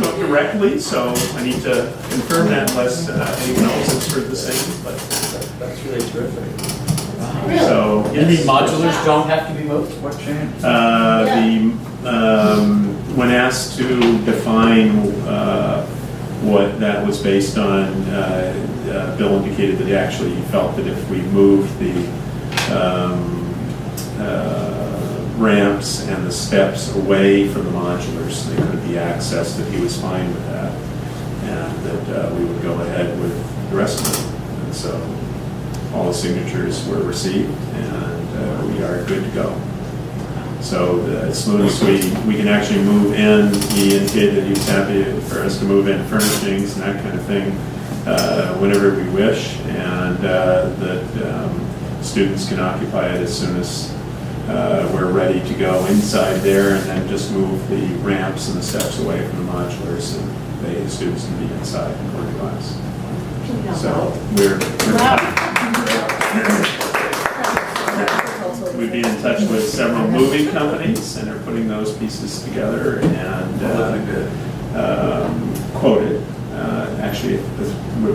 to him directly, so I need to confirm that unless anyone else has heard the same, but. That's really terrific. So, You mean yes. modulars don't have to be moved? What changed? When asked to define what that was based on, Bill indicated that he actually felt that if we moved the ramps and the steps away from the modulars, they could be accessed, that he was fine with that, and that we would go ahead with the rest of it. And so all the signatures were received, and we are good to go. So as soon as we can actually move in, he indicated that he was happy for us to move in furnishings and that kind of thing whenever we wish, and that students can occupy it as soon as we're ready to go inside there, and then just move the ramps and the steps away from the modulars, and the students can be inside and go to class. So we've been in touch with several moving companies and are putting those pieces together and quoted. Actually,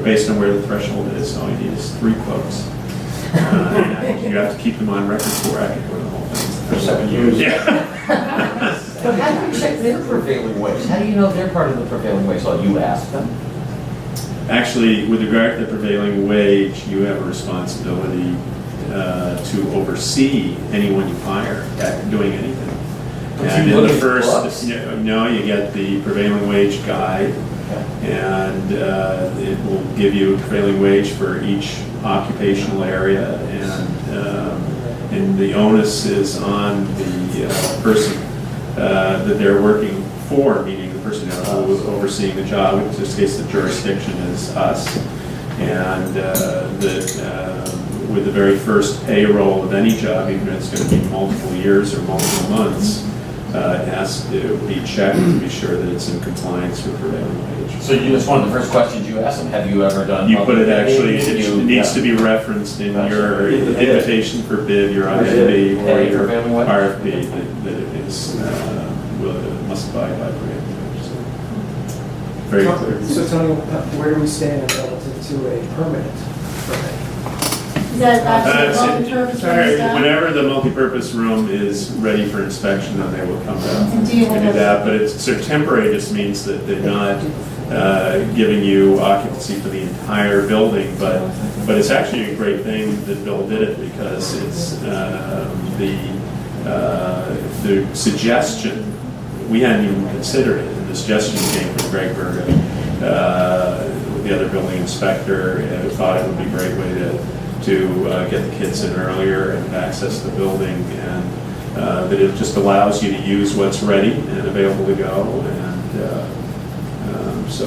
based on where the threshold is, all you need is 3 quotes. You have to keep them on record for I can go the whole thing. For 7 years. Yeah. But how do you check their prevailing wage? How do you know they're part of the prevailing wage? Well, you ask them. Actually, with regard to the prevailing wage, you have a responsibility to oversee anyone you hire at doing anything. And in the first, no, you get the prevailing wage guide, and it will give you a prevailing wage for each occupational area, and the onus is on the person that they're working for, meaning the person who is overseeing the job. In this case, the jurisdiction is us, and with the very first payroll of any job, even if it's going to be multiple years or multiple months, it has to be checked to be sure that it's in compliance with prevailing wage. So that's one of the first questions you ask them. Have you ever done? You put it actually, it needs to be referenced in your invitation for bid, your IMB, or your RFP, that it is, must abide by prevailing wage. So, very clear. So Tony, where do we stand relative to a permanent permit? Is that multi-purpose room stuff? Whenever the multipurpose room is ready for inspection, then they will come down And do you have and do that. But it's sort of temporary, just means that they're not giving you occupancy for the entire building. But it's actually a great thing that Bill did it, because it's the suggestion, we hadn't even considered it. And the suggestion came from Greg Berger, the other building inspector, and thought it would be a great way to get the kids in earlier and access the building, and that it just allows you to use what's ready and available to go, and so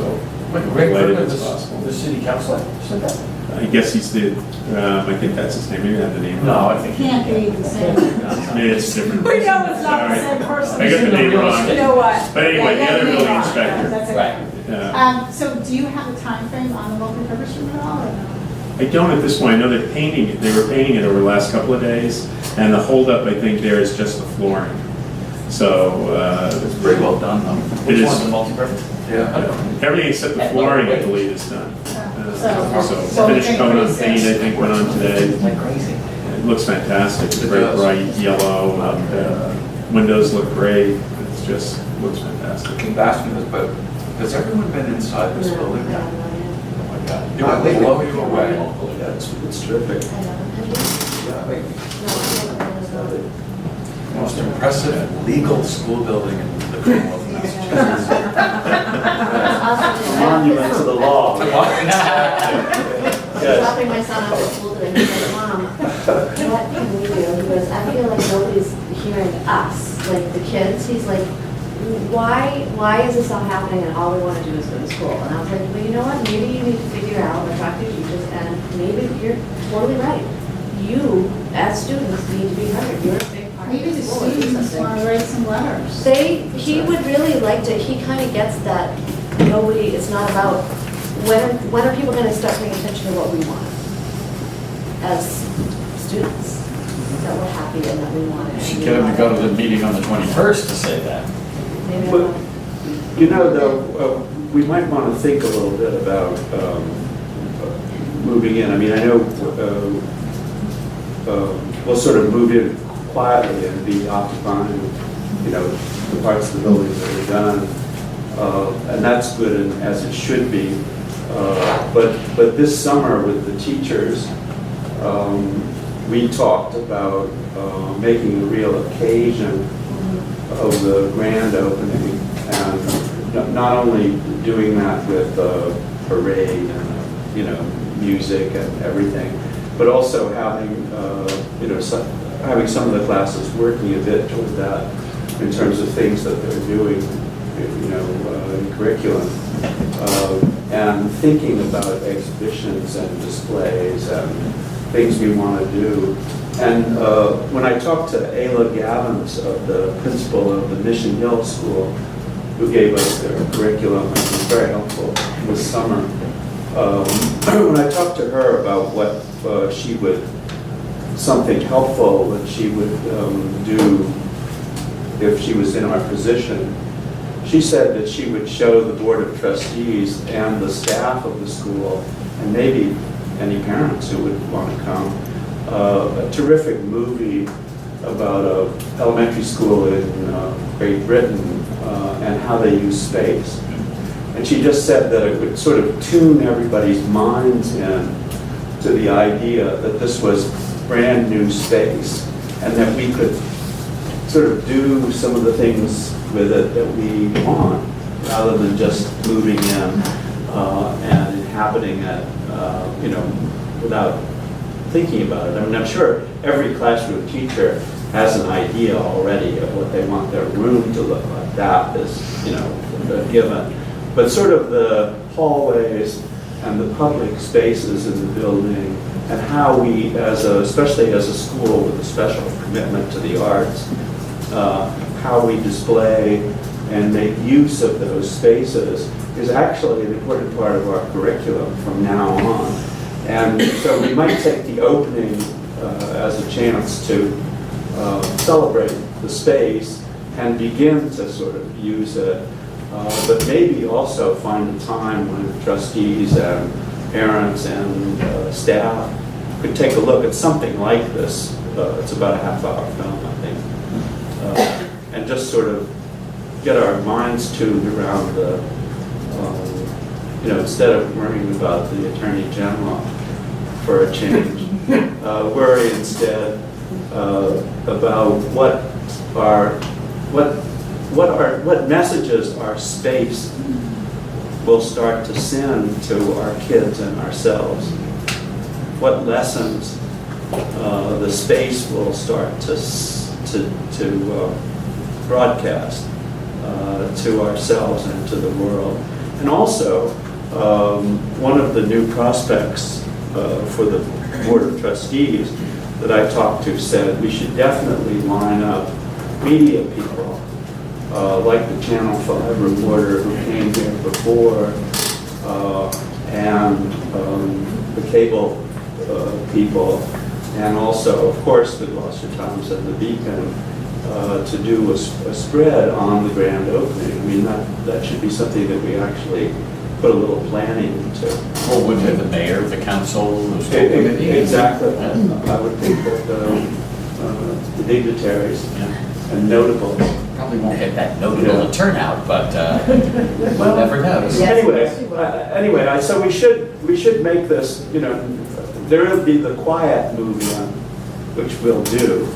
delighted it's possible. The city councilor said that? I guess he's the, I think that's his name, maybe I have the name. No, I think Can't be the same. Maybe it's different. We know it's not the Sorry. same person. I got the name wrong. You know what? But anyway, the other building inspector. That's Right. okay. So do you have a time frame on the multi-purpose room at all, or no? I don't at this point. I know they're painting it. They were painting it over the last couple of days, and the holdup, I think, there is just the flooring. So It's pretty well done, though. It Which is. one's the multi-purpose? Yeah. everything except the flooring, I believe, is done. So Finished coat on paint, I think, went on today. It's like crazy. It looks fantastic. It's It very does. bright yellow, and windows look great. It's just looks fantastic. Keep asking this, but has everyone been inside this building? No. Oh my God. It will blow you away. Yeah, it's terrific. Most impressive legal school building in the Commonwealth of Massachusetts. Monument to the law. Dropping my son off at school today, he's like, Mom, what can we do? He goes, I feel like nobody's hearing us, like the kids. He's like, why is this all happening and all we want to do is go to school? And I was like, well, you know what? Maybe you need to figure out or talk to your teachers, and maybe you're totally right. You, as students, need to be heard. You're a big part of Maybe the the school. or students something. want to write some letters. He would really like to, he kind of gets that nobody, it's not about, when are people going to start paying attention to what we want as students? That we're happy and that we want it. You should get him to go to the meeting on the 21st to say that. Maybe But You know, though, we might want to think a little bit about moving in. I mean, I know we'll sort of move in quietly and be occupying, you know, the parts of the building that are done. And that's good and as it should be. But this summer with the teachers, we talked about making a real occasion of the grand opening, and not only doing that with a parade and, you know, music and everything, but also having, you know, having some of the classes working a bit toward that in terms of things that they're doing, you know, in curriculum, and thinking about exhibitions and displays and things we want to do. And when I talked to Ayla Gavins, the principal of the Mission Hill School, who gave us their curriculum, which was very helpful this summer, when I talked to her about what she would, something helpful that she would do if she was in our position, she said that she would show the Board of Trustees and the staff of the school, and maybe any parents who would want to come, a terrific movie about an elementary school in Great Britain and how they use space. And she just said that it would sort of tune everybody's minds in to the idea that this was brand new space and that we could sort of do some of the things with it that we want, rather than just moving in and inhabiting it, you know, without thinking about it. I mean, I'm sure every classroom teacher has an idea already of what they want their room to look like. That is, you know, a given. But sort of the hallways and the public spaces in the building, and how we, especially as a school with a special commitment to the arts, how we display and make use of those spaces is actually an important part of our curriculum from now on. And so we might take the opening as a chance to celebrate the space and begin to sort of use it, but maybe also find a time when trustees and parents and staff could take a look at something like this. It's about a half-hour film, I think. And just sort of get our minds tuned around the, you know, instead of worrying about the Attorney General for a change, worry instead about what messages our space will start to send to our kids and ourselves. What lessons the space will start to broadcast to ourselves and to the world. And also, one of the new prospects for the Board of Trustees that I talked to said we should definitely line up media people, like the Channel 5 reporter who came here before, and the cable people, and also, of course, the Gloucester Times and the Beacon, to do a spread on the grand opening. I mean, that should be something that we actually put a little planning into. Well, would the mayor, the council, the school committee? Exactly. I would think that the dignitaries and notables. Probably won't get that notable a turnout, but one never knows. Anyway, so we should make this, you know, there will be the quiet movement, which we'll do,